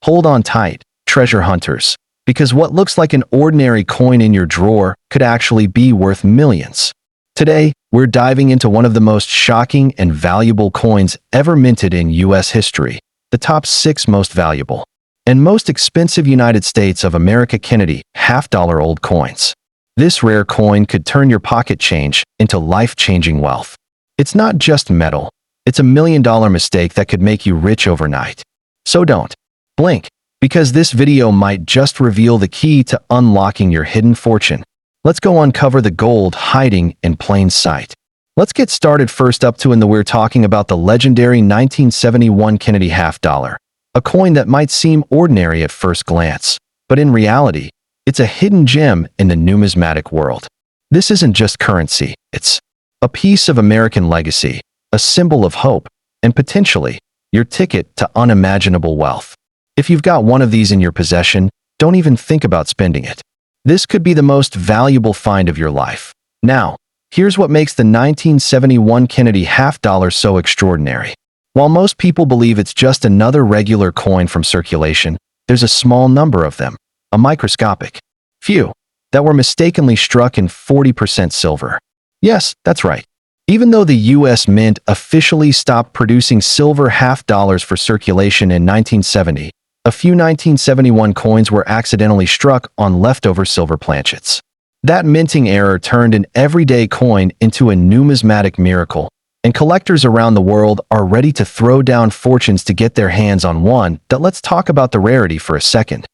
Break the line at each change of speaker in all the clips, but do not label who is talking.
Hold on tight, treasure hunters, because what looks like an ordinary coin in your drawer could actually be worth millions. Today, we're diving into one of the most shocking and valuable coins ever minted in U.S. history, the top 6 most valuable and most expensive United States of America Kennedy half-dollar-old coins. This rare coin could turn your pocket change into life-changing wealth. It's not just metal, it's a million-dollar mistake that could make you rich overnight. So don't blink, because this video might just reveal the key to unlocking your hidden fortune. Let's go uncover the gold hiding in plain sight. Let's get started. First up we're talking about the legendary 1971 Kennedy half-dollar, a coin that might seem ordinary at first glance, but in reality, it's a hidden gem in the numismatic world. This isn't just currency, it's a piece of American legacy, a symbol of hope, and potentially your ticket to unimaginable wealth. If you've got one of these in your possession, don't even think about spending it. This could be the most valuable find of your life. Now, here's what makes the 1971 Kennedy half-dollar so extraordinary. While most people believe it's just another regular coin from circulation, there's a small number of them, a microscopic few, that were mistakenly struck in 40% silver. Yes, that's right. Even though the U.S. Mint officially stopped producing silver half-dollars for circulation in 1970, a few 1971 coins were accidentally struck on leftover silver planchets. That minting error turned an everyday coin into a numismatic miracle, and collectors around the world are ready to throw down fortunes to get their hands on one. Let's talk about the rarity for a second.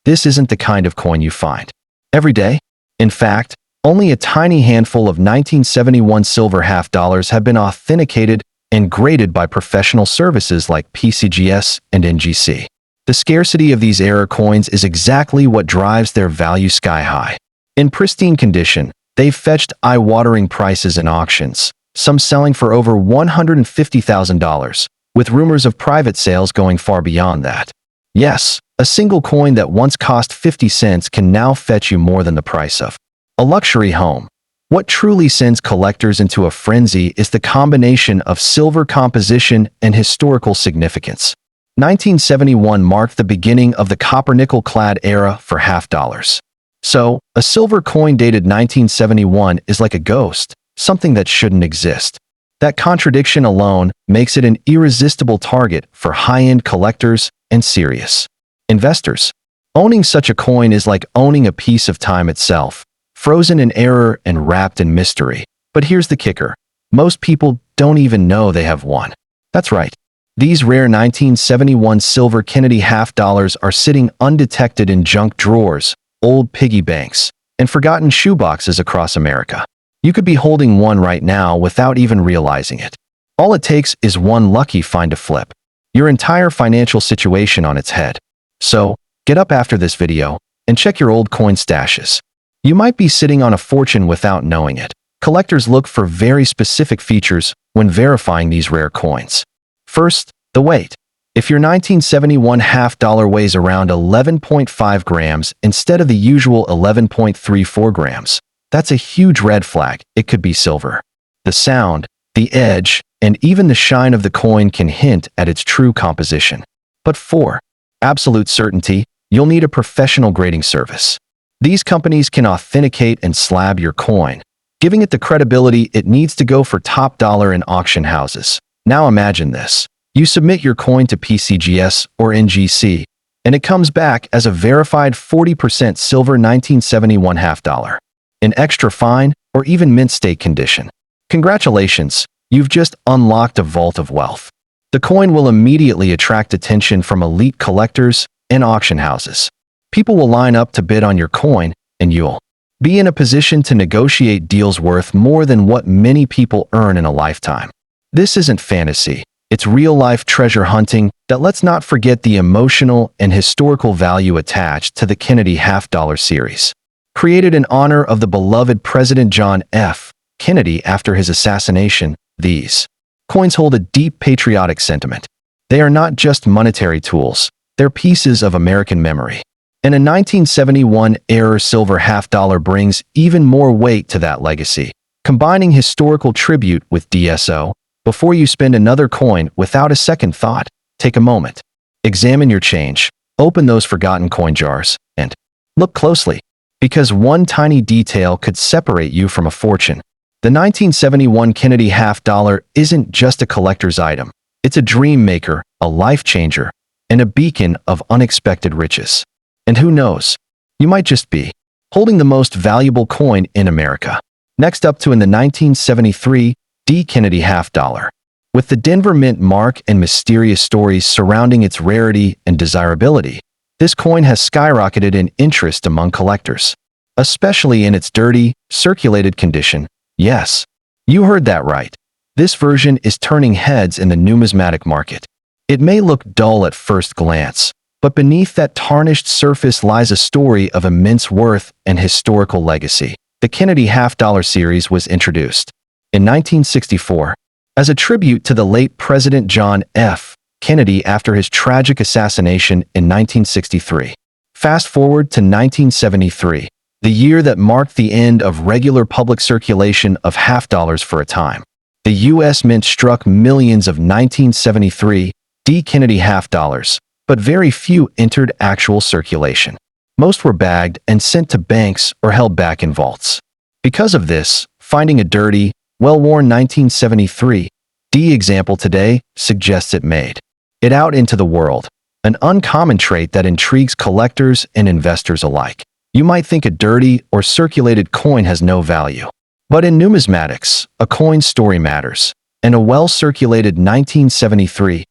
This isn't the kind of coin you find every day. In fact, only a tiny handful of 1971 silver half-dollars have been authenticated and graded by professional services like PCGS and NGC. The scarcity of these error coins is exactly what drives their value sky high. In pristine condition, they've fetched eye-watering prices in auctions, some selling for over $150,000, with rumors of private sales going far beyond that. Yes, a single coin that once cost 50 cents can now fetch you more than the price of a luxury home. What truly sends collectors into a frenzy is the combination of silver composition and historical significance. 1971 marked the beginning of the copper-nickel-clad era for half-dollars. So, a silver coin dated 1971 is like a ghost, something that shouldn't exist. That contradiction alone makes it an irresistible target for high-end collectors and serious investors. Owning such a coin is like owning a piece of time itself, frozen in error and wrapped in mystery. But here's the kicker. Most people don't even know they have one. That's right. These rare 1971 silver Kennedy half-dollars are sitting undetected in junk drawers, old piggy banks, and forgotten shoeboxes across America. You could be holding one right now without even realizing it. All it takes is one lucky find to flip your entire financial situation on its head. So, get up after this video and check your old coin stashes. You might be sitting on a fortune without knowing it. Collectors look for very specific features when verifying these rare coins. First, the weight. If your 1971 half-dollar weighs around 11.5 grams instead of the usual 11.34 grams, that's a huge red flag. It could be silver. The sound, the edge, and even the shine of the coin can hint at its true composition. But for absolute certainty, you'll need a professional grading service. These companies can authenticate and slab your coin, giving it the credibility it needs to go for top dollar in auction houses. Now imagine this. You submit your coin to PCGS or NGC, and it comes back as a verified 40% silver 1971 half-dollar, in extra fine or even mint state condition. Congratulations, you've just unlocked a vault of wealth. The coin will immediately attract attention from elite collectors and auction houses. People will line up to bid on your coin, and you'll be in a position to negotiate deals worth more than what many people earn in a lifetime. This isn't fantasy. It's real-life treasure hunting. Let's not forget the emotional and historical value attached to the Kennedy half-dollar series. Created in honor of the beloved President John F. Kennedy after his assassination, these coins hold a deep patriotic sentiment. They are not just monetary tools. They're pieces of American memory. And a 1971 era silver half-dollar brings even more weight to that legacy. Combining historical tribute with DSO, before you spend another coin without a second thought, take a moment. Examine your change. Open those forgotten coin jars and look closely, because one tiny detail could separate you from a fortune. The 1971 Kennedy half dollar isn't just a collector's item. It's a dream maker, a life changer, and a beacon of unexpected riches. And who knows, you might just be holding the most valuable coin in America. Next up to in the 1973 D. Kennedy half dollar. With the Denver Mint mark and mysterious stories surrounding its rarity and desirability, this coin has skyrocketed in interest among collectors, especially in its dirty, circulated condition. Yes, you heard that right. This version is turning heads in the numismatic market. It may look dull at first glance, but beneath that tarnished surface lies a story of immense worth and historical legacy. The Kennedy half dollar series was introduced in 1964 as a tribute to the late President John F. Kennedy after his tragic assassination in 1963. Fast forward to 1973, the year that marked the end of regular public circulation of half dollars for a time. The U.S. Mint struck millions of 1973 D. Kennedy half dollars, but very few entered actual circulation. Most were bagged and sent to banks or held back in vaults. Because of this, finding a dirty, well-worn 1973 D example today suggests it made it out into the world, an uncommon trait that intrigues collectors and investors alike. You might think a dirty or circulated coin has no value. But in numismatics, a coin's story matters, and a well-circulated 1973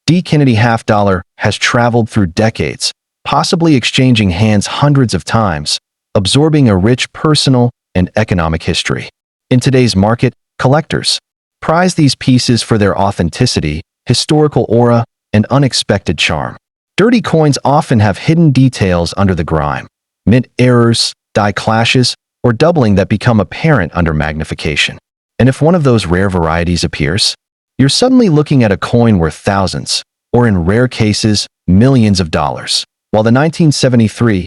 D. Kennedy half dollar has traveled through decades, possibly exchanging hands hundreds of times, absorbing a rich personal and economic history. In today's market, collectors prize these pieces for their authenticity, historical aura, and unexpected charm. Dirty coins often have hidden details under the grime, mint errors, die clashes, or doubling that become apparent under magnification. And if one of those rare varieties appears, you're suddenly looking at a coin worth thousands, or in rare cases, millions of dollars. While the 1973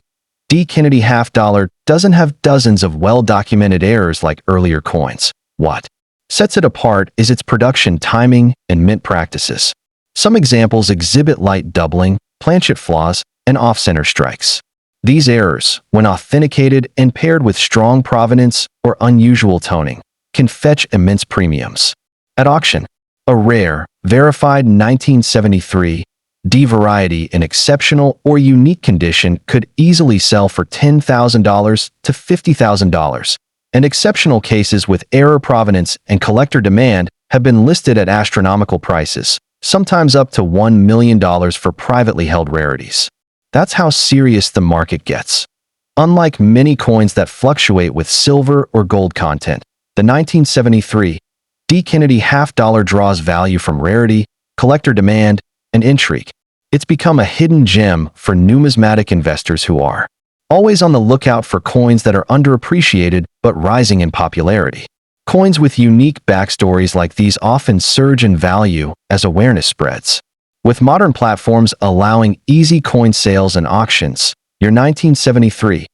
D. Kennedy half dollar doesn't have dozens of well-documented errors like earlier coins, what sets it apart is its production timing and mint practices. Some examples exhibit light doubling, planchet flaws, and off-center strikes. These errors, when authenticated and paired with strong provenance or unusual toning, can fetch immense premiums. At auction, a rare, verified 1973 D variety in exceptional or unique condition could easily sell for $10,000 to $50,000, and exceptional cases with error provenance and collector demand have been listed at astronomical prices, sometimes up to $1 million for privately held rarities. That's how serious the market gets. Unlike many coins that fluctuate with silver or gold content, the 1973 D. Kennedy half dollar draws value from rarity, collector demand, and intrigue. It's become a hidden gem for numismatic investors who are always on the lookout for coins that are underappreciated but rising in popularity. Coins with unique backstories like these often surge in value as awareness spreads. With modern platforms allowing easy coin sales and auctions, your 1973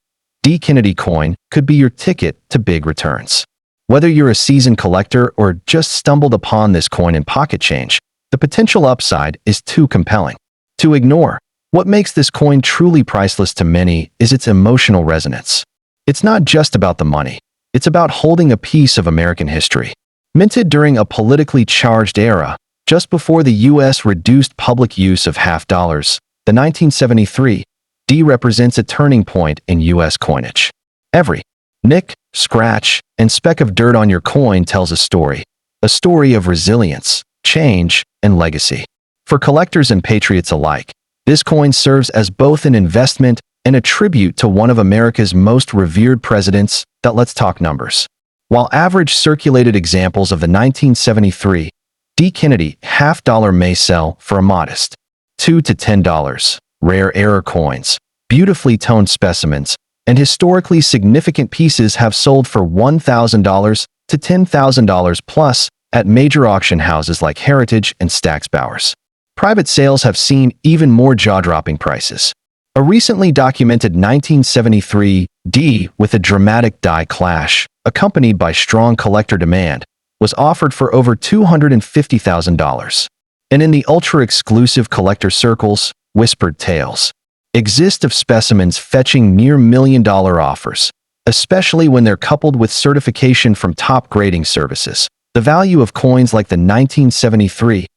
D. Kennedy coin could be your ticket to big returns. Whether you're a seasoned collector or just stumbled upon this coin in pocket change, the potential upside is too compelling to ignore. What makes this coin truly priceless to many is its emotional resonance. It's not just about the money. It's about holding a piece of American history. Minted during a politically charged era, just before the U.S. reduced public use of half dollars, the 1973 D represents a turning point in U.S. coinage. Every nick, scratch, and speck of dirt on your coin tells a story of resilience, change, and legacy. For collectors and patriots alike, this coin serves as both an investment and a tribute to one of America's most revered presidents. That let's talk numbers. While average circulated examples of the 1973 D. Kennedy half dollar may sell for a modest $2 to $10, rare error coins, beautifully toned specimens, and historically significant pieces have sold for $1,000 to $10,000 plus at major auction houses like Heritage and Stack's Bowers. Private sales have seen even more jaw-dropping prices. A recently documented 1973 D with a dramatic die clash, accompanied by strong collector demand, was offered for over $250,000. And in the ultra-exclusive collector circles, whispered tales exist of specimens fetching near million-dollar offers, especially when they're coupled with certification from top grading services. The value of coins like the 1973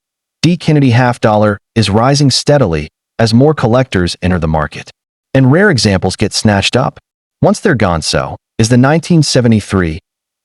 D. Kennedy half dollar is rising steadily as more collectors enter the market, and rare examples get snatched up. Once they're gone, so is the 1973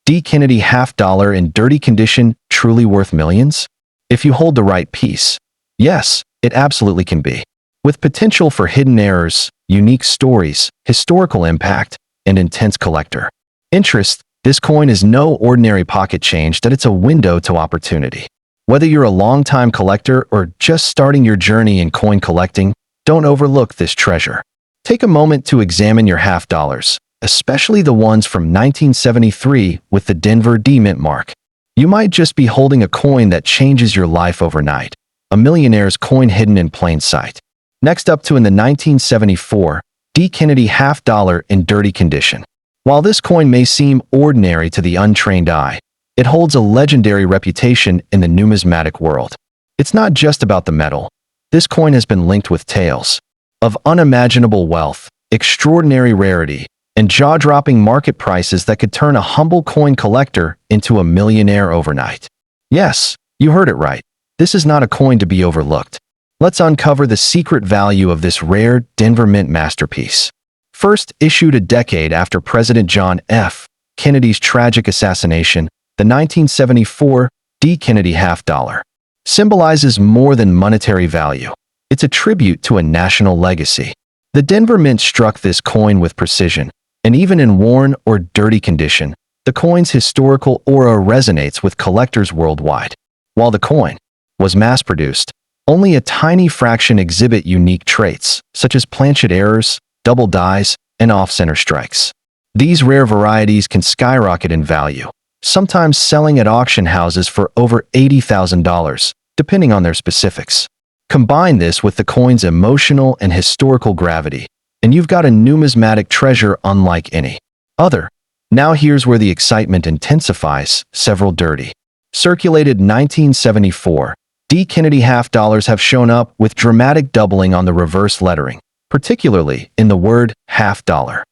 D. Kennedy half dollar in dirty condition truly worth millions? If you hold the right piece, yes, it absolutely can be. With potential for hidden errors, unique stories, historical impact, and intense collector interest, this coin is no ordinary pocket change, that it's a window to opportunity. Whether you're a long-time collector or just starting your journey in coin collecting, don't overlook this treasure. Take a moment to examine your half dollars, especially the ones from 1973 with the Denver D mint mark. You might just be holding a coin that changes your life overnight, a millionaire's coin hidden in plain sight. Next up to in the 1974 D. Kennedy half dollar in dirty condition. While this coin may seem ordinary to the untrained eye, it holds a legendary reputation in the numismatic world. It's not just about the metal. This coin has been linked with tales of unimaginable wealth, extraordinary rarity, and jaw-dropping market prices that could turn a humble coin collector into a millionaire overnight. Yes, you heard it right. This is not a coin to be overlooked. Let's uncover the secret value of this rare Denver Mint masterpiece. First issued a decade after President John F. Kennedy's tragic assassination, the 1974 D. Kennedy half dollar symbolizes more than monetary value. It's a tribute to a national legacy. The Denver Mint struck this coin with precision, and even in worn or dirty condition, the coin's historical aura resonates with collectors worldwide. While the coin was mass-produced, only a tiny fraction exhibit unique traits, such as planchet errors, double dies, and off-center strikes. These rare varieties can skyrocket in value, sometimes selling at auction houses for over $80,000, depending on their specifics. Combine this with the coin's emotional and historical gravity, and you've got a numismatic treasure unlike any other. Now here's where the excitement intensifies. Several dirty, circulated 1974 D. Kennedy half dollars have shown up with dramatic doubling on the reverse lettering, particularly in the word half dollar.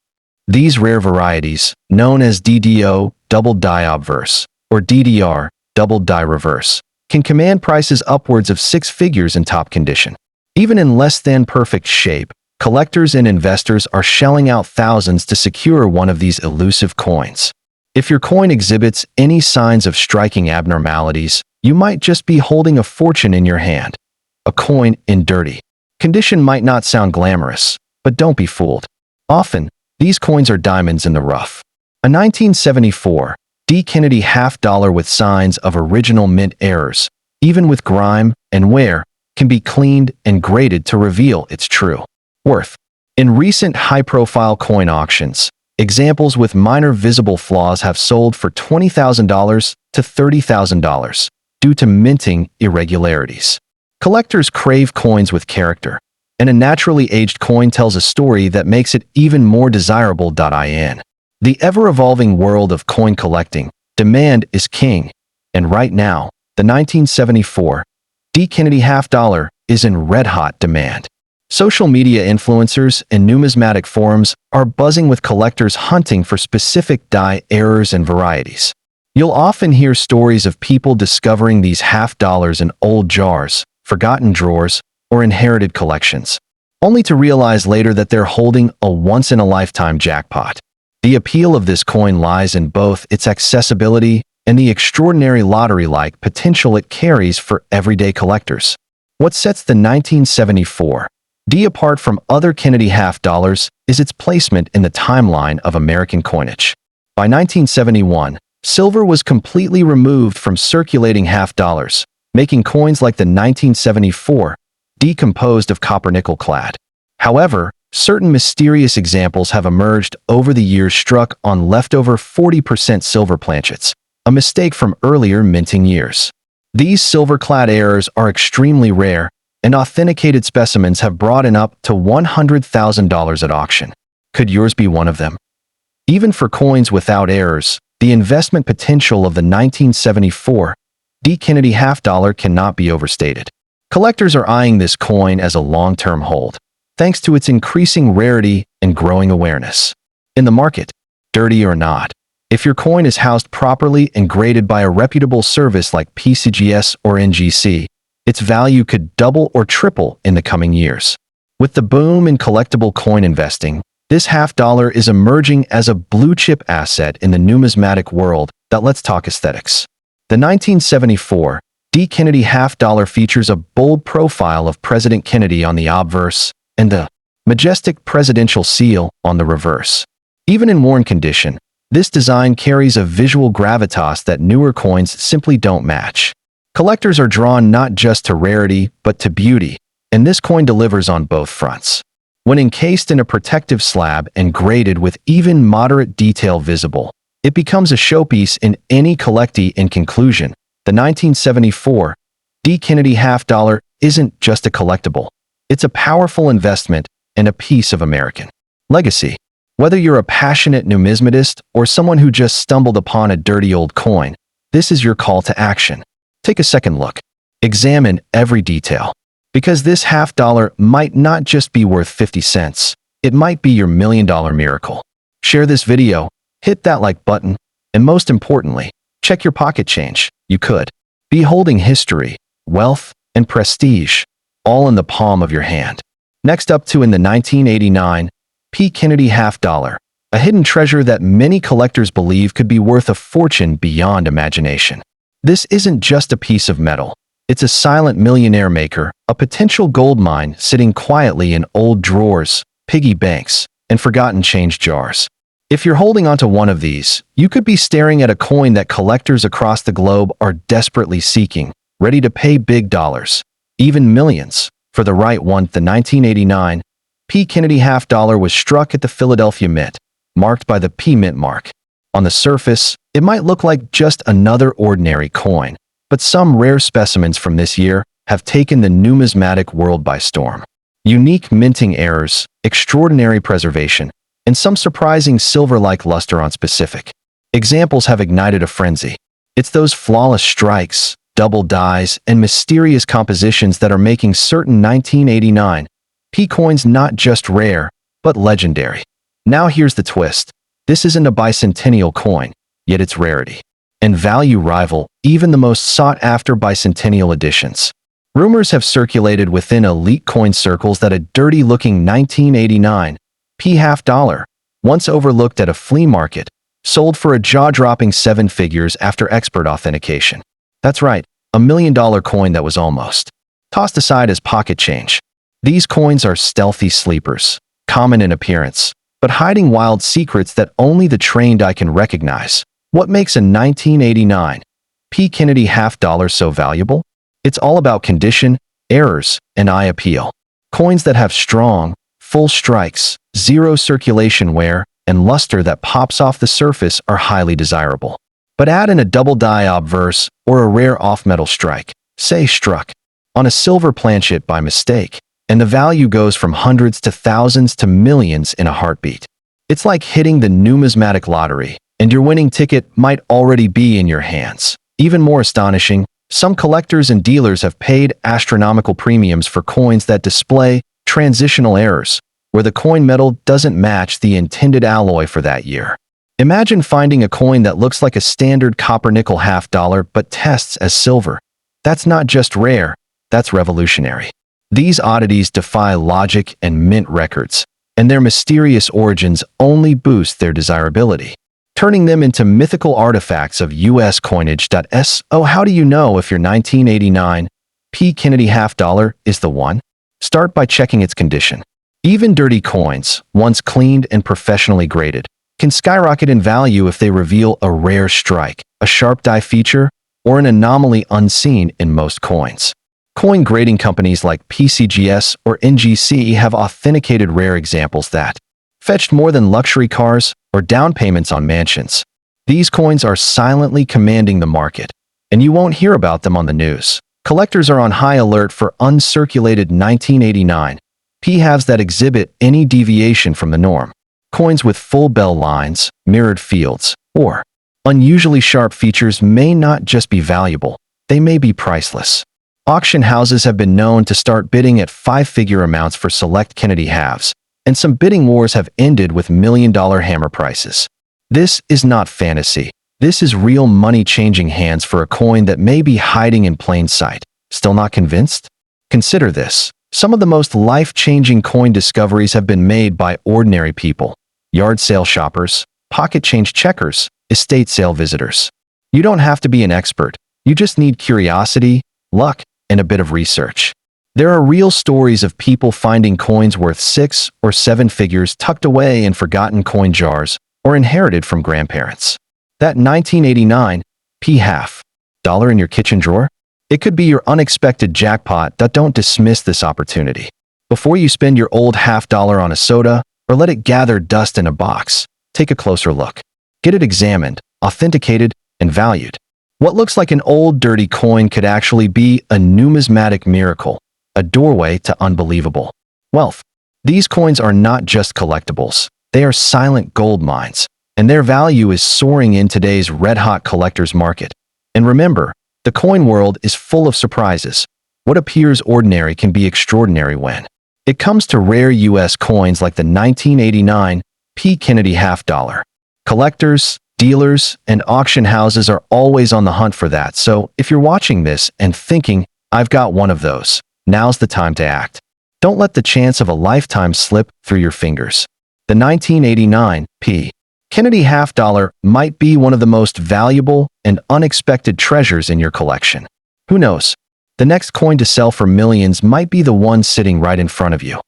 These rare varieties, known as DDO double die obverse or DDR double die reverse, can command prices upwards of six figures in top condition. Even in less than perfect shape, collectors and investors are shelling out thousands to secure one of these elusive coins. If your coin exhibits any signs of striking abnormalities, you might just be holding a fortune in your hand. A coin in dirty condition might not sound glamorous, but don't be fooled. Often, these coins are diamonds in the rough. A 1974 D. Kennedy half dollar with signs of original mint errors, even with grime and wear, can be cleaned and graded to reveal its true worth. In recent high-profile coin auctions, examples with minor visible flaws have sold for $20,000 to $30,000 due to minting irregularities. Collectors crave coins with character, and a naturally aged coin tells a story that makes it even more desirable. In the ever-evolving world of coin collecting, demand is king, and right now, the 1974 D. Kennedy half dollar is in red-hot demand. Social media influencers and numismatic forums are buzzing with collectors hunting for specific die errors and varieties. You'll often hear stories of people discovering these half dollars in old jars, forgotten drawers, or inherited collections, only to realize later that they're holding a once-in-a-lifetime jackpot. The appeal of this coin lies in both its accessibility and the extraordinary lottery-like potential it carries for everyday collectors. What sets the 1974 D apart from other Kennedy half dollars is its placement in the timeline of American coinage. By 1971, silver was completely removed from circulating half dollars, making coins like the 1974 D composed of copper-nickel clad. However, certain mysterious examples have emerged over the years struck on leftover 40% silver planchets, a mistake from earlier minting years. These silver-clad errors are extremely rare, and authenticated specimens have brought in up to $100,000 at auction. Could yours be one of them? Even for coins without errors, the investment potential of the 1974 D. Kennedy half dollar cannot be overstated. Collectors are eyeing this coin as a long-term hold. thanks to its increasing rarity and growing awareness. In the market, dirty or not, if your coin is housed properly and graded by a reputable service like PCGS or NGC, its value could double or triple in the coming years. With the boom in collectible coin investing, this half-dollar is emerging as a blue-chip asset in the numismatic world. Let's talk aesthetics. The 1974 D. Kennedy half-dollar features a bold profile of President Kennedy on the obverse and the majestic presidential seal on the reverse. Even in worn condition, this design carries a visual gravitas that newer coins simply don't match. Collectors are drawn not just to rarity, but to beauty, and this coin delivers on both fronts. When encased in a protective slab and graded with even moderate detail visible, it becomes a showpiece in any collectee. In conclusion, the 1974 D. Kennedy half-dollar isn't just a collectible. It's a powerful investment and a piece of American legacy. Whether you're a passionate numismatist or someone who just stumbled upon a dirty old coin, this is your call to action. Take a second look. Examine every detail. Because this half-dollar might not just be worth 50 cents, it might be your million-dollar miracle. Share this video, hit that like button, and most importantly, check your pocket change. You could be holding history, wealth, and prestige, all in the palm of your hand. Next up in the 1989 P. Kennedy half-dollar, a hidden treasure that many collectors believe could be worth a fortune beyond imagination. This isn't just a piece of metal. It's a silent millionaire maker, a potential gold mine sitting quietly in old drawers, piggy banks, and forgotten change jars. If you're holding onto one of these, you could be staring at a coin that collectors across the globe are desperately seeking, ready to pay big dollars, even millions, for the right one. The 1989 P. Kennedy half-dollar was struck at the Philadelphia Mint, marked by the P Mint mark. On the surface, it might look like just another ordinary coin, but some rare specimens from this year have taken the numismatic world by storm. Unique minting errors, extraordinary preservation, and some surprising silver-like luster on specific examples have ignited a frenzy. It's those flawless strikes, double dies, and mysterious compositions that are making certain 1989 P coins not just rare, but legendary. Now here's the twist. This isn't a bicentennial coin, yet its rarity and value rival even the most sought-after bicentennial editions. Rumors have circulated within elite coin circles that a dirty-looking 1989 P half-dollar, once overlooked at a flea market, sold for a jaw-dropping 7 figures after expert authentication. That's right, a $1 million coin that was almost tossed aside as pocket change. These coins are stealthy sleepers, common in appearance, but hiding wild secrets that only the trained eye can recognize. What makes a 1989 P. Kennedy half-dollar so valuable? It's all about condition, errors, and eye appeal. Coins that have strong, full strikes, zero circulation wear, and luster that pops off the surface are highly desirable. But add in a double die obverse or a rare off-metal strike, say struck on a silver planchet by mistake, and the value goes from hundreds to thousands to millions in a heartbeat. It's like hitting the numismatic lottery, and your winning ticket might already be in your hands. Even more astonishing, some collectors and dealers have paid astronomical premiums for coins that display transitional errors, where the coin metal doesn't match the intended alloy for that year. Imagine finding a coin that looks like a standard copper-nickel half-dollar but tests as silver. That's not just rare, that's revolutionary. These oddities defy logic and mint records, and their mysterious origins only boost their desirability, turning them into mythical artifacts of U.S. coinage. So how do you know if your 1989 P. Kennedy half-dollar is the one? Start by checking its condition. Even dirty coins, once cleaned and professionally graded, can skyrocket in value if they reveal a rare strike, a sharp die feature, or an anomaly unseen in most coins. Coin grading companies like PCGS or NGC have authenticated rare examples that fetched more than luxury cars or down payments on mansions. These coins are silently commanding the market, and you won't hear about them on the news. Collectors are on high alert for uncirculated 1989 P halves that exhibit any deviation from the norm. Coins with full bell lines, mirrored fields, or unusually sharp features may not just be valuable, they may be priceless. Auction houses have been known to start bidding at five-figure amounts for select Kennedy halves, and some bidding wars have ended with million-dollar hammer prices. This is not fantasy. This is real money changing hands for a coin that may be hiding in plain sight. Still not convinced? Consider this. Some of the most life-changing coin discoveries have been made by ordinary people. Yard sale shoppers, pocket change checkers, estate sale visitors. You don't have to be an expert. You just need curiosity, luck, and a bit of research. There are real stories of people finding coins worth 6 or 7 figures tucked away in forgotten coin jars or inherited from grandparents. That 1989 p half dollar in your kitchen drawer? It could be your unexpected jackpot. Don't dismiss this opportunity. Before you spend your old half-dollar on a soda or let it gather dust in a box, take a closer look. Get it examined, authenticated, and valued. What looks like an old dirty coin could actually be a numismatic miracle, a doorway to unbelievable wealth. These coins are not just collectibles. They are silent gold mines, and their value is soaring in today's red-hot collector's market. And remember, the coin world is full of surprises. What appears ordinary can be extraordinary when it comes to rare U.S. coins like the 1989 P. Kennedy half-dollar. Collectors, dealers, and auction houses are always on the hunt for that, so if you're watching this and thinking, "I've got one of those," now's the time to act. Don't let the chance of a lifetime slip through your fingers. The 1989 P. Kennedy half-dollar might be one of the most valuable and unexpected treasures in your collection. Who knows? The next coin to sell for millions might be the one sitting right in front of you.